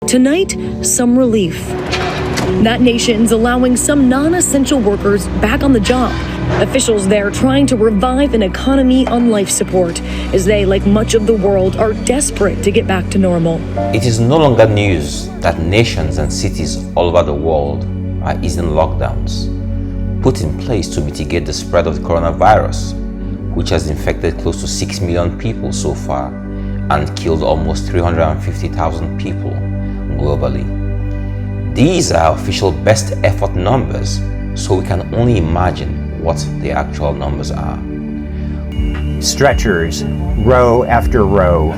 Tonight, some relief. That nation's allowing some non-essential workers back on the job. Officials there trying to revive an economy on life support as they, like much of the world, are desperate to get back to normal. It is no longer news that nations and cities all over the world are easing lockdowns put in place to mitigate the spread of the coronavirus, which has infected close to 6 million people so far and killed almost 350,000 people globally. These are official best effort numbers, so we can only imagine what the actual numbers are. Stretchers, row after row,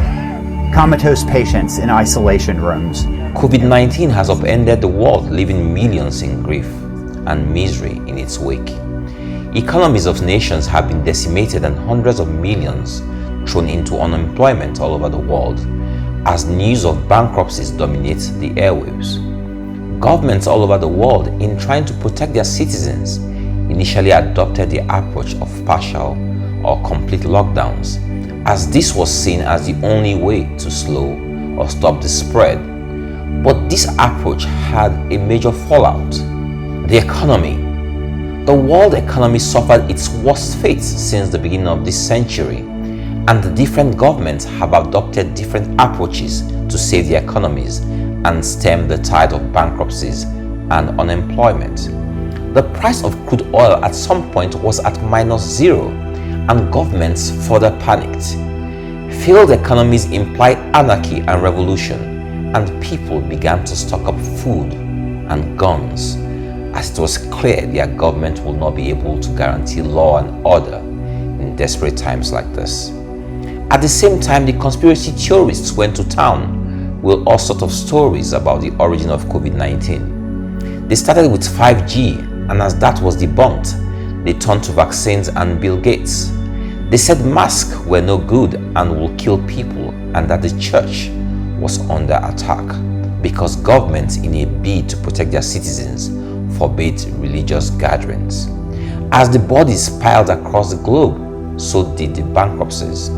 comatose patients in isolation rooms. COVID-19 has upended the world, leaving millions in grief and misery in its wake. Economies of nations have been decimated and hundreds of millions thrown into unemployment all over the world as news of bankruptcies dominates the airwaves. Governments all over the world, in trying to protect their citizens, initially adopted the approach of partial or complete lockdowns, as this was seen as the only way to slow or stop the spread. But this approach had a major fallout. The economy. The world economy suffered its worst fate since the beginning of this century, and the different governments have adopted different approaches to save their economies and stem the tide of bankruptcies and unemployment. The price of crude oil at some point was at -0, and governments further panicked. Failed economies implied anarchy and revolution, and people began to stock up food and guns, as it was clear their government will not be able to guarantee law and order in desperate times like this. At the same time, the conspiracy theorists went to town with all sorts of stories about the origin of COVID-19. They started with 5G, and as that was debunked, they turned to vaccines and Bill Gates. They said masks were no good and will kill people, and that the church was under attack because governments, in a bid to protect their citizens, forbade religious gatherings. As the bodies piled across the globe, so did the bankruptcies.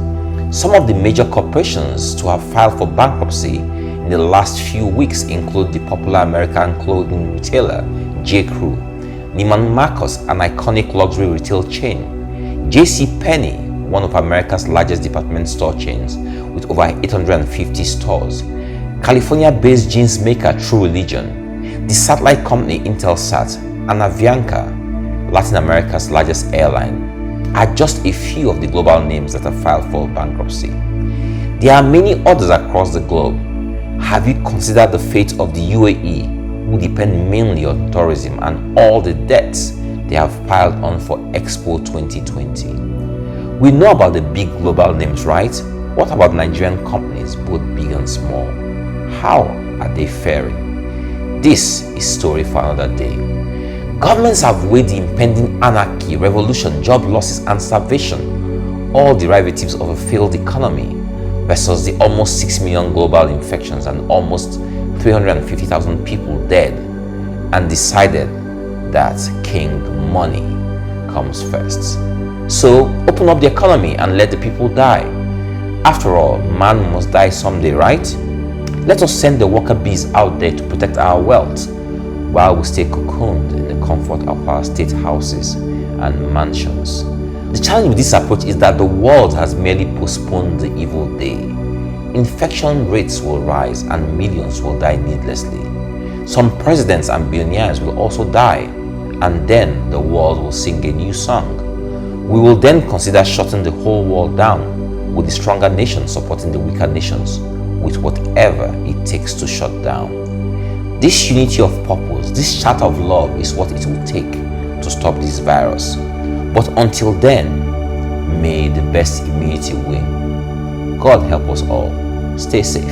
Some of the major corporations to have filed for bankruptcy in the last few weeks include the popular American clothing retailer J.Crew, Neiman Marcus, an iconic luxury retail chain, JCPenney, one of America's largest department store chains with over 850 stores, California-based jeans maker True Religion, the satellite company Intelsat, and Avianca, Latin America's largest airline, are just a few of the global names that have filed for bankruptcy. There are many others across the globe. Have you considered the fate of the UAE, who depend mainly on tourism, and all the debts they have piled on for Expo 2020? We know about the big global names, right? What about Nigerian companies, both big and small? How are they faring? This is story for another day. Governments have weighed the impending anarchy, revolution, job losses, and starvation, all derivatives of a failed economy, versus the almost 6 million global infections and almost 350,000 people dead, and decided that King Money comes first. So open up the economy and let the people die. After all, man must die someday, right? Let us send the worker bees out there to protect our wealth, while we stay cocooned in the comfort of our state houses and mansions. The challenge with this approach is that the world has merely postponed the evil day. Infection rates will rise and millions will die needlessly. Some presidents and billionaires will also die, and then the world will sing a new song. We will then consider shutting the whole world down, with the stronger nations supporting the weaker nations with whatever it takes to shut down. This unity of purpose, this charter of love is what it will take to stop this virus. But until then, may the best immunity win. God help us all. Stay safe.